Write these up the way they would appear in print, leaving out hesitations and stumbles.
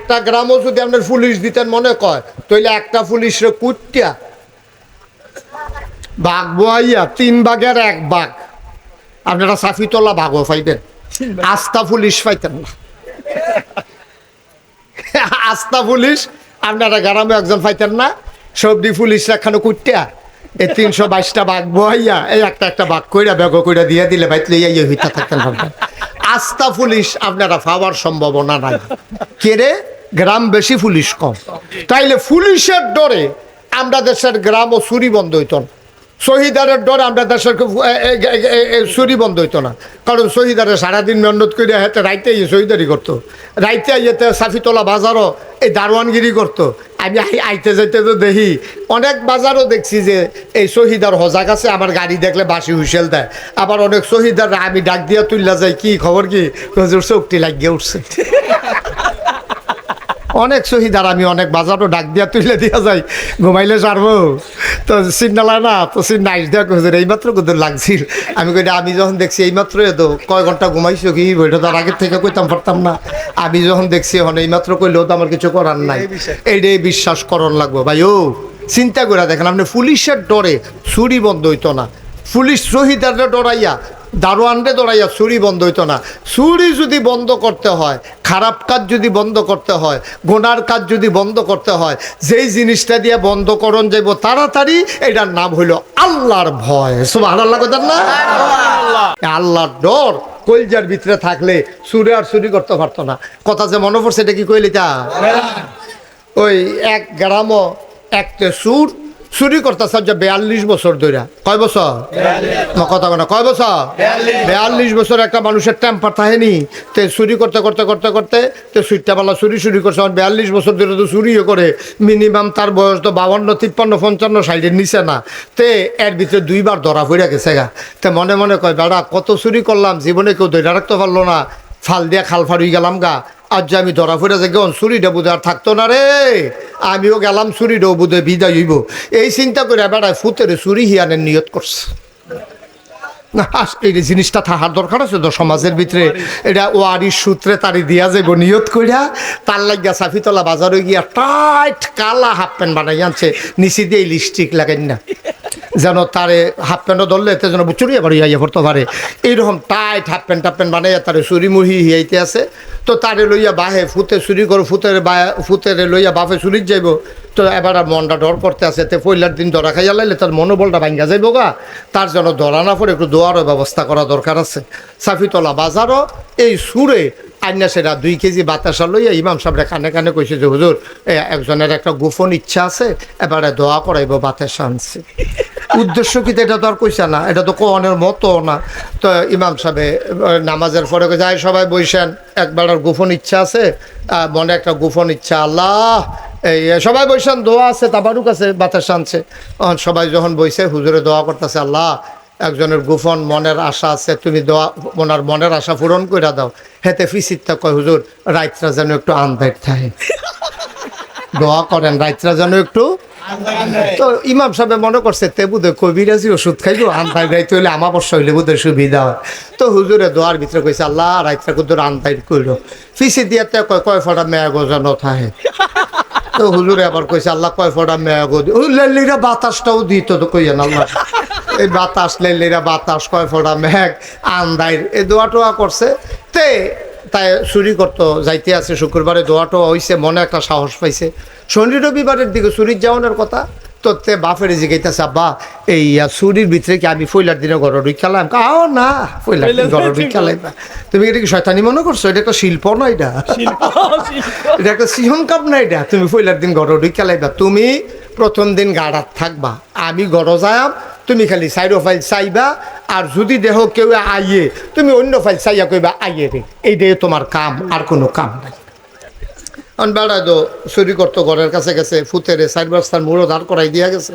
একটা গ্রামও যদি আপনার পুলিশ দিতেন মনে কয় তাইলে একটা পুলিশরে কুটিয়া বাঘ বোয়াইয়া 3 ভাগের 1 ভাগ আপনারা সাফিতলা ভাগও পাইবেন, আস্থা পুলিশ পাইতেন না। আস্থা পুলিশ আপনারা গ্রামে একজন পাইতেন না, সবদি পুলিশ এখানে কুটিয়া এই 322টা বাঘ বোয়াইয়া এই একটা বাঘ কইরা বেগ কইরা দিয়ে দিলে বাইত লইয়া ইয়ে হইতা থাকতেন পারবেন। আস্থা পুলিশ আপনারা পাওয়ার সম্ভাবনা নাই। কেরে গ্রাম বেশি পুলিশ কম, তাইলে পুলিশের ডরে আমরা দেশের গ্রাম ও চুরি বন্ধ হইত না, শহীদারের ডরে আমরা দেশের চুরি বন্ধ হইতো না। কারণ শহীদারে সারাদিন মেহনত করে হাতে রাইতে শহীদারি করতো, রাইতে আইতে সাফিতলা বাজারও এই দারোয়ানগিরি করতো। আমি আইতে যাইতে তো দেখি অনেক বাজারও দেখছি যে এই শহীদার হজাক আছে, আমার গাড়ি দেখলে বাসি হুইসেল দেয়। আবার অনেক শহীদার আমি ডাক দিয়া তুললা যাই, কি খবর কি হুজুর চোখটি লাগিয়ে উঠছে। অনেক শহীদার আমি অনেক বাজারও ডাক দিয়া তুলে দিয়া যাই, ঘুমাইলে সারবো তো চিন্নালা না তো চিন্না আইস দেওয়া হুজুর এইমাত্র কুদুর লাগছিল। আমি কই আমি যখন দেখছি এইমাত্র তো কয় ঘন্টা ঘুমাইছো কি বইটা তার আগের থেকে কইতাম পারতাম না। আমি যখন দেখছি এখন এইমাত্র কইলেও তো আমার কিছু করার নাই, এইটাই বিশ্বাস করণ লাগবো ভাই। ও চিন্তা করে দেখেন আপনি পুলিশের ডরে চুরি বন্ধ হইতো না, পুলিশ শহীদাররা ডরাইয়া দারোয়ানরে দৌড়াইয়া চুরি বন্ধ হইতো না। চুরি যদি বন্ধ করতে হয়, খারাপ কাজ যদি বন্ধ করতে হয়, গুনার কাজ যদি বন্ধ করতে হয়, যেই জিনিসটা দিয়ে বন্ধ করণ যাইব তাড়াতাড়ি, এটার নাম হইল আল্লাহর ভয়। সুবহানাল্লাহ কইতেন না? আল্লাহর ডর কলজার ভিতরে থাকলে চুরি আর চুরি করতে পারতো না। কথা যে মনে পড়ছে এটা কি কইলি তা? ওই এক গ্রামও একটা চুরি করতেছে 42 বছর ধরে। কয় বছর? কথা বলে কয় বছর? 42 বছর একটা মানুষের টেম্পার থাকেনি। তো চুরি করতে করতে করতে করতে তো সুইটাবেলা চুরি করছে। 42 বছর ধরে তো চুরিও করে। মিনিমাম তার বয়স তো 52, 53, 55, 60-এর নিচে না। তে এর ভিতরে 2 বার ধরা পড়ে গেছে গা। তো মনে মনে কয় বেড়া কত চুরি করলাম, জীবনে কেউ ধরে রাখতে পারলো না, ফাল দিয়া খাল ফাড়ুই গেলাম গা। আজ যে আমি ধরা পড়ে যাই চুরিটা বুধ আর থাকতো না রে, আমিও গেলাম চুরিটাও বুধে বিদায় হইব। এই চিন্তা করে বেড়ায় ফুতের চুরি হিয়ানের নিয়ত করছে। না এই জিনিসটা থাকার দরকার আছে তো সমাজের ভিতরে। এটা ওয়ারির সূত্রে তারি দিয়া যাইব নিয়ত করিয়া। তার লাগিয়া সাফিতলা বাজারে গিয়া টাইট কালা হাফ প্যান্ট বানাই আনছে, নিচে দিয়ে লিপস্টিক লাগাই না যেন তারে হাফ প্যান্টও ধরলে এতে যেন চুরি আবার ইয়া পড়তে পারে। এইরকম টাইট হাফ প্যান্ট বানাইয়া তারে চুরি মুড়ি হিয়াইতে আছে। তো তারে লইয়া বাহে ফুতে চুরি করো, ফুতেরে লইয়া বাপে চুরির যাইব। তো এবার মনটা ডর করতে আছে, তে পয়লার দিন ধরা খাইয়া লাইলে তার মনোবলটা ভাঙ্গা যাইব গা। তার জন্য ধরা না পড়ে একটু দোয়ারও ব্যবস্থা করা দরকার আছে। সাফিতলা বাজারও এই সুরে আইনা সেটা 2 কেজি বাতাসা লইয়া ইমাম সাহেবরা কানে কানে কইছে যে হুজুর একজনের একটা গোপন ইচ্ছা আছে, এবারে দোয়া করাইব বাতাসা আনছে। উদ্দেশ্য কি এটা তো আর কইছে না, এটা তো কোয়ানের মতো না। তো ইমাম সাহেব নামাজের পরে যায় সবাই বইসেন, একবার গোপন ইচ্ছা আছে, মনে একটা গোপন ইচ্ছা, আল্লাহ এই সবাই বইসেন, দোয়া আছে, তাবারুক আছে, বাতাস আনছে। সবাই যখন বইছে হুজুরে দোয়া করতেছে, আল্লাহ একজনের গোপন মনের আশা আছে, তুমি দোয়া ওনার মনের আশা পূরণ করে দাও। হেতে ফিসিরটা কয় হুজুর রাইতরা যেন একটু আন্দার থাকে, দোয়া করেন রাইতরা যেন একটু। তো ইমাম সাহেব মনে করছে তে বুধে কবিরাজি ওষুধ খাইব, আন্দাই রাইতে হইলে আমাবস্যা হইলে বুধে সুবিধা হয়। তো হুজুরে দোয়ার ভিতরে কইছে আল্লাহ রাইতরা কুদুর আন্দাই কইল, ফিসি দিয়াতে কয় ফোটা মেয়া গোজানো থাকে। তো হুজুরে আবার কইছে আল্লাহ কয় ফোটা মেয়া গদি, ওই লেলিরা বাতাসটাও দিত তো কইয়েন আল্লাহ, এই বাতাস লেলিরা বাতাস কয় ফোটা মেঘ আন্দাইর এই দোয়া টোয়া করছে। তে তাই চুরি করতো যাইতে আছে, শুক্রবারে দোয়া টোয়া হইছে, মনে একটা সাহস পাইছে। শনি রবিবারের দিকে চুরির যাওয়ানোর কথা। তো তে বাপের জিগাইতেছে আব্বা এই চুরির ভিতরে কি আমি পয়লার দিনে ঘর ঢুকালাম? আও না, পয়লার দিন ঘর ঢুকালাই না। তুমি এটা কি শয়তানি মনে করছো? এটা একটা শিল্প না, এটা এটা একটা সিহন কাপ না, এটা তুমি পয়লার দিন ঘর ঢুকালাইবা। তুমি প্রথম দিন গাড়াত থাকবা, আমি ঘর যাইম, তুমি খালি সাইডো ফাইল চাইবা। আর যদি দেহ কেউ আইয়ে তুমি অন্য ফাইল চাইয়া কইবা আইয়ে রে, এইটাই তোমার কাম, আর কোনো কাম নাই। বেড়া তো চুরি করতো, ঘরের কাছে গেছে, ফুতেরে 4 বস্তার মুড়ো দাঁড় করাই দিয়া গেছে,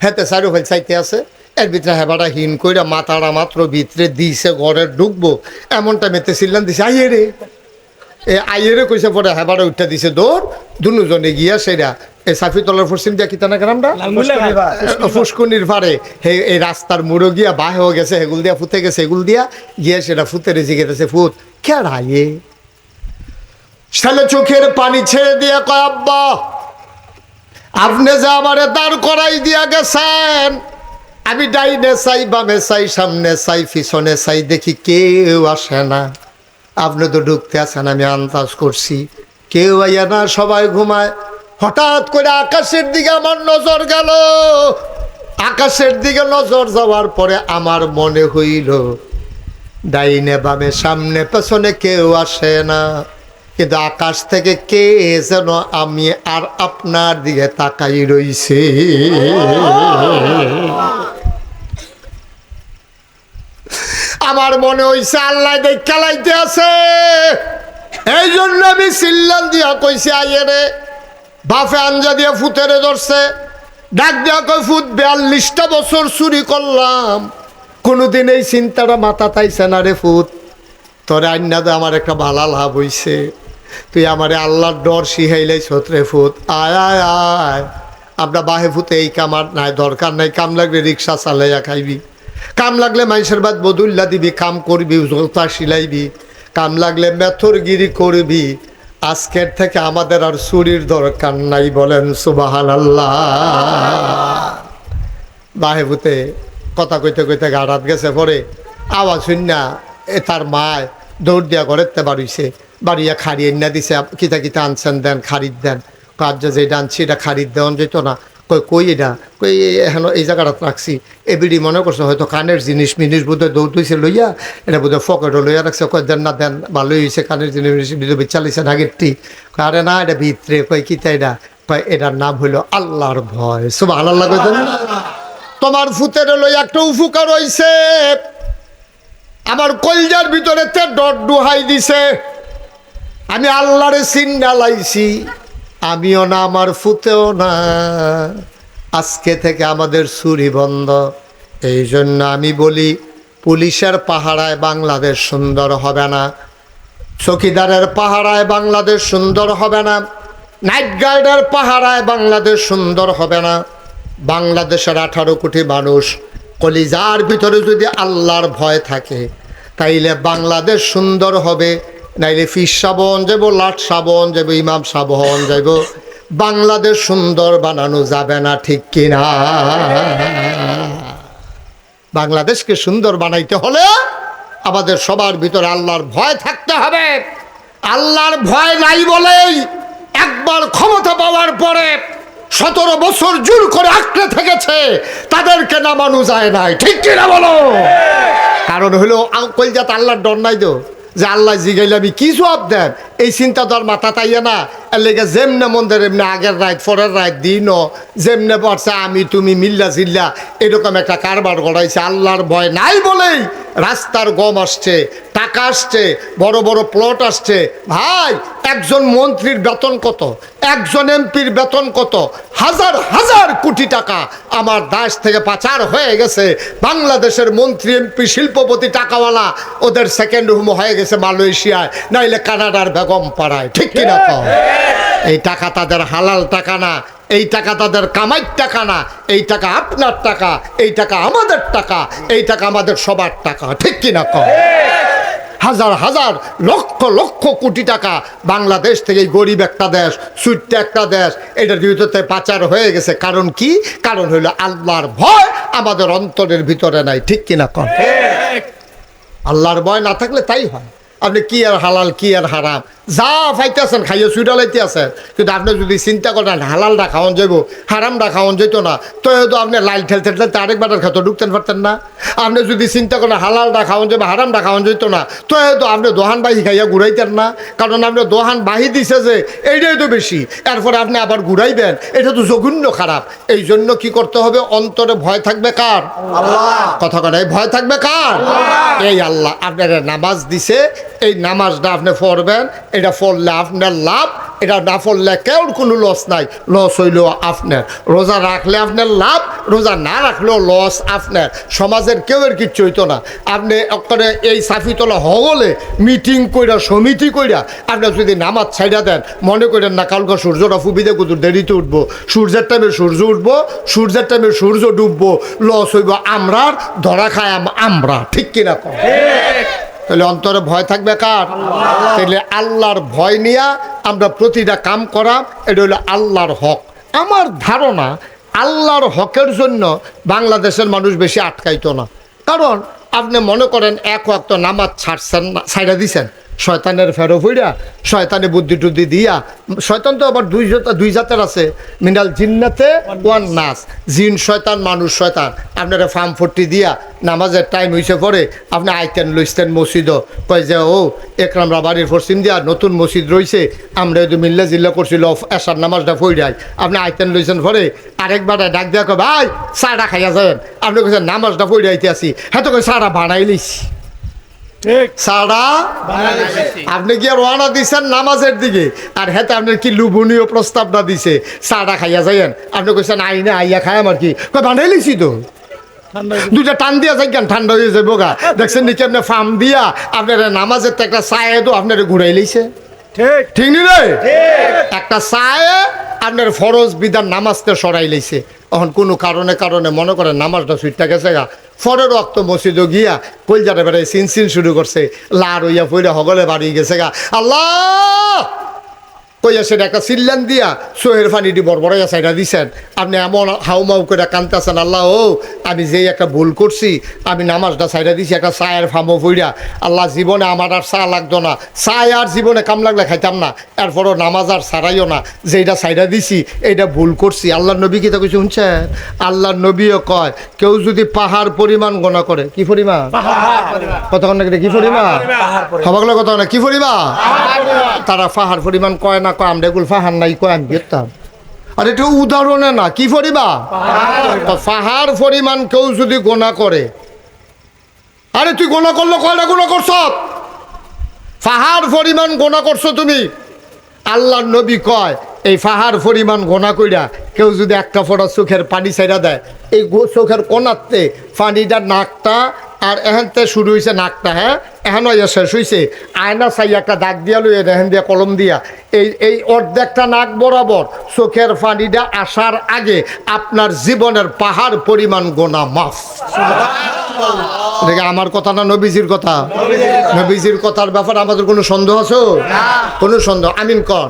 হেতে সাইডো ফাইল চাইতে আছে। এর ভিতরে হেবাটা হিন কইরা মাথাটা মাত্র ভিতরে দিছে, ঘরে ঢুকবো এমন টাইমেতে চিল্লান দিছে আইয়ে রে। আইয়ে রে কইছে, পরে হেবাটা উঠতে দিছে দৌড়, দুজনে গিয়া সেটা এই সাফিতলার পশ্চিম দিয়া কিতানা গ্রামটা ফুসকুনির পারে এই রাস্তার মুড়ো গিয়া বাহে হয়ে গেছে, হেগুল দিয়া ফুতে গেছে, এগুল দিয়া গিয়া সেটা ফুতেরে জিগেতেছে, ফুত খেড়াইয়ে ছেলে চোখের পানি ছেড়ে দিয়ে কয়, আব্বা আপনি যে আমারে দাঁড় করাই দিয়া গেছেন, আমি ডাইনে চাই, বামে চাই, সামনে চাই, পিছনে চাই, দেখি কেউ আসে না। আপনি তো ঢুকতে আসেন, আমি আন্দাজ করছি কেউ আইয়া না, সবাই ঘুমায়। হঠাৎ করে আকাশের দিকে আমার নজর গেল। আকাশের দিকে নজর যাওয়ার পরে আমার মনে হইল ডাইনে বামে সামনে পেছনে কেউ আসে না, কিন্তু আকাশ থেকে কে যেন আমি আর আপনার দিকে তাকাই রইছে। আমার মনে হইছে আল্লাহ দেখা লাইতে আছে। এই জন্য আমি চিল্লান দিয়া কইছি, আইয়ে রে। বাপে আঞ্জা দিয়া ফুতেরে ধরছে, ডাক দিয়া কই, ফুত 42টা বছর চুরি করলাম, কোনোদিন এই চিন্তাটা মাথা তাইছে না রে ফুত। তোরে আইনা তো আমার একটা ভালো লাভ হইছে, তুই আমারে আল্লাহর ডর শিখাইলাই ছত্রে ফুত। আয় আয় আয়, আমরা বাহে ফুতে এই কামার নাই, দরকার নাই। কাম লাগলে রিক্সা চালাইয়া খাইবি, কাম লাগলে মানুষের বাদ বদুল্লা দিবি, কাম করবি, জোতা সিলাইবি, কাম লাগলে মেথরগিরি করবি। আজকের থেকে আমাদের আর চুরির দরকার নাই, বলেন সুবহানাল্লাহ। বাহে ফুতে কথা কইতে কইতে গাড়াত গেছে, পরে আওয়াজ শুননা তার মায় দৌড় দিয়া ঘরেতে বাড়িছে, বাড়িয়া খাড়ি এনে দিছে, কিতা কিতা আনছেন দেন, খারিদ দেন। কাজ যেটা আনছি এটা খারিদ দেওয়া যেত না। কই এটা, কই এখন এই জায়গাটা রাখছি। এবিডি মনে করছে হয়তো কানের জিনিস মিনিস বোধহয় দৌড় দিয়েছে লইয়া, এটা বোধহয় ফকেটও লইয়া রাখছে। কয় দেন না দেন, ভালোই হয়েছে, কানের জিনিস চালিয়েছেন আগেরটি। আরে না, এটা ভিতরে। কয় কিতা এটা? কয় এটার নাম হইল আল্লাহর ভয়। সুবহানাল্লাহ কইতেন। তোমার ফুতের লইয়া একটা উপকার হইছে, আমার কলজার ভিতরে তে ডট ডুহাই দিছে। আমি আল্লাহরে চিন্না লাইছি, আমিও না, আমার ফুতেও না। আজকে থেকে আমাদের চুরি বন্ধ। এই জন্য আমি বলি, পুলিশের পাহারায় বাংলাদেশ সুন্দর হবে না, চৌকিদারের পাহারায় বাংলাদেশ সুন্দর হবে না, নাইট গার্ডের পাহারায় বাংলাদেশ সুন্দর হবে না। বাংলাদেশের 18 কোটি মানুষ কলিজার ভিতরে যদি আল্লাহর ভয় থাকে, তাইলে বাংলাদেশ সুন্দর হবে। নাইলে ফির সাবন যাব, লাট সাবন যাব, ইমাম সাবন যাব, বাংলাদেশ সুন্দর বানানো যাবে না, ঠিক কিনা? বাংলাদেশকে সুন্দর বানাইতে হলে আমাদের সবার ভিতরে আল্লাহর ভয় থাকতে হবে। আল্লাহর ভয় নাই বলেই একবার ক্ষমতা পাওয়ার পরে 17 বছর জোর করে আঁকড়ে থেকেছে, তাদেরকে নামানো যায় নাই, ঠিক কিনা বলো? কারণ হলো কলজাত আল্লাহর ডর নাই তো, যে আল্লাহ জিগাইলে আমি কি জবাব দেন, এই চিন্তা তো আর মাথা তাইয়া না। এর লেগে যেমনে মন্দের এমনি আগের রাত পরের রাত দিনও যেমনে পড়ছে আমি তুমি মিল্লা জিল্লা এরকম একটা কারবার গড়াইছে। আল্লাহর ভয় নাই বলেই রাস্তার গম আসছে, টাকা আসছে, বড় বড় প্লট আসছে। ভাই, একজন মন্ত্রীর বেতন কত, একজন এমপির বেতন কত? হাজার হাজার কোটি টাকা আমার দেশ থেকে পাচার হয়ে গেছে। বাংলাদেশের মন্ত্রী, এমপি, শিল্পপতি, টাকাওয়ালা, ওদের সেকেন্ড হোম হয়ে গেছে মালয়েশিয়ায়, নাইলে কানাডার বেগম পাড়ায়, ঠিক কিনা? এই টাকা তাদের হালাল টাকা না, এই টাকা তাদের কামাইর টাকা না, এই টাকা আপনার টাকা, এই টাকা আমাদের টাকা, এই টাকা আমাদের সবার টাকা, ঠিক কিনা? হাজার হাজার লক্ষ লক্ষ কোটি টাকা বাংলাদেশ থেকে গরিব একটা দেশ, ছোট্ট একটা দেশ, এটার ভিতরে পাচার হয়ে গেছে। কারণ কি? কারণ হইল আল্লাহর ভয় আমাদের অন্তরের ভিতরে নাই, ঠিক কিনা? আল্লাহর ভয় না থাকলে তাই হয়। আপনি কি আর হালাল কি আর হারাম যা পাইতেছেন খাইয়ে সুইটা লাইতে আছেন, কিন্তু আপনি যদি চিন্তা করেন হালালটা খাওয়ান যাইব, হারামটা খাওয়ান যেত না, তো হয়তো আপনি লাইল ঠেলতে ঠেলতে আরেকবার খেতে ঢুকতেন পারতেন না। আপনি যদি চিন্তা করেন হালালটা খাওয়ান যাবে, হারামটা খাওয়ান যেত না, তো হয়তো আপনি দোহান বাহি খাইয়া ঘুরাইতেন না। কারণ আপনি দোহান বাহি দিছে যে এইটাই তো বেশি, এরপরে আপনি আবার ঘুরাইবেন, এটা তো জঘন্য খারাপ। এই জন্য কি করতে হবে? অন্তরে ভয় থাকবে কার? আল্লাহ। কথা কথা ভয় থাকবে কার? এই আল্লাহ আপনার নামাজ দিছে, এই নামাজটা আপনি পড়বেন, এটা পড়লে আপনার লাভ, এটা না পড়লে কেউ কোনো লস নাই, লস হইলেও আপনার। রোজা রাখলে আপনার লাভ, রোজা না রাখলেও লস আপনার। সমাজের কেউ এর কিচ্ছু হইতো না। আপনি করে এই সাফিতলা হলে মিটিং কইরা, সমিতি কইরা আপনি যদি নামাজ ছাইড়া দেন, মনে করেন না কালকে সূর্যটা ফুবিদে কুতুর দেরিতে উঠবো, সূর্যের টাইমে সূর্য উঠবো, সূর্যের টাইমে সূর্য ডুববো, লস হইব আমরার, ধরা খায় আমরা, ঠিক কিনা? তাহলে অন্তরে ভয় থাকবে কার? তাহলে আল্লাহর ভয় নিয়ে আমরা প্রতিটা কাম করা, এটা হলো আল্লাহর হক। আমার ধারণা আল্লাহর হকের জন্য বাংলাদেশের মানুষ বেশি আটকাইতো না। কারণ আপনি মনে করেন এক ওয়াক্ত নামাজ ছাড়ছেন না, ছাইড়া দিছেন, শয়তানের ফেরো ফইরা, শয়তানে বুদ্ধি টুদ্ধি দিয়া। শয়তান তো আবার দুই জাতের আছে, মিনাল জিন্নাতে ওয়ান নাস, জিন শয়তান মানুষ শয়তান। আপনারা ফার্ম ফোর্টি দিয়া নামাজের টাইম হয়েছে পরে আপনি আইতেন লইতেন মসজিদ, কয় যে ও একরামরা বাড়ির পশ্চিম দিয়া নতুন মসজিদ রয়েছে, আমরা যদি মিল্লা জিল্লা করছিল এসার নামাজটা ফইরাই, আপনি আইতেন লইছেন পরে আরেকবার ডাক দিয়া কয় ভাই চাটা খাইয়া যাবেন, আপনি কইছেন নামাজটা ফইরাইতে আসি, হ্যাঁ তো কই চাটা বানাই লিছি, সারা আপনি কি রওনা দিচ্ছেন নামাজের দিকে, আর হেতে আপনার কি লুবনীয় প্রস্তাবটা দিছে চাটা খাইয়া যাইয়েন, আপনি কইছেন আইনা আইয়া খাই আমার কি বানাই লিছি তো, দুইটা টান দিয়া যাই কেন ঠান্ডা হয়ে যাবো গা। দেখছেন নাকি আপনি ফার্ম দিয়া আপনার নামাজের তো একটা চায়ে তো আপনার ঘুরাই লিছে, ঠিক নি রে? একটা চায়ে আপনার ফরজ বিধান নামাজটা সরাই লাইছে। এখন কোনো কারণে মনে করেন নামাজটা সুইটটা গেছে গা, ফরের রক্ত মসজিদও গিয়া কলজাটা বেড়াই সিন শুরু করছে, লার হইয়া পইরা হগলে বাড়ি গেছে গা, আল্লাহ কইয়া সেটা একটা সিল্লান দিয়া সোহের ফানিটি বড়বড়াইয়া সাইডা দিছেন। আপনি এমন হাউমাউ করে কানতেছেন, আল্লাহ ও আমি যেই একটা ভুল করছি, আমি নামাজটা সাইডা দিছি একটা চায়ের ফামো ফইরা, আল্লাহ জীবনে আমার আর চা লাগতো না, চায় আর জীবনে কাম লাগলে খাইতাম না, এরপরও নামাজ আর ছাড়াইও না, যেইটা সাইডা দিছি এইটা ভুল করছি। আল্লাহর নবী কি তা কিছু শুনছেন? আল্লাহর নবীও কয় কেউ যদি পাহাড় পরিমাণ গোনা করে, কি পরিমাণ কতক্ষণ নাকি কি পরিমাণ হবাগুলো কত না কি পরিমাণ, তারা পাহাড় পরিমাণ কয় না, কয় আমরা এগুলো পাহাড় নাই, কয় আমি দেখতাম। আর এটা উদাহরণে না, কি পরিমাণ পাহাড় পরিমাণ কেউ যদি গোনা করে, আরে তুই গোনা করলো কয়টা গোনা করছ, পাহাড় পরিমাণ গোনা করছো তুমি। আল্লাহর নবী কয় এই পাহাড় পরিমাণ গোনা কইরা কেউ যদি একটা ফোঁটা চোখের পানি ছাইড়া দেয়, এই চোখের কোনাতে পানিটা নাকটা আর এখানতে শুরু হয়েছে নাকটা, হ্যাঁ এখন শেষ হয়েছে, আয়না চাই একটা দাগ দিয়া লই এখান দিয়া কলম দিয়া এই অর্ধেকটা নাক বরাবর চোখের পানিটা আসার আগে আপনার জীবনের পাহাড় পরিমাণ গোনা মাফ। দেখে আমার কথা না নবীজির কথা? নবীজির কথার ব্যাপারে আমাদের কোনো সন্দেহ আছে? কোনো সন্দেহ? আমিন কর।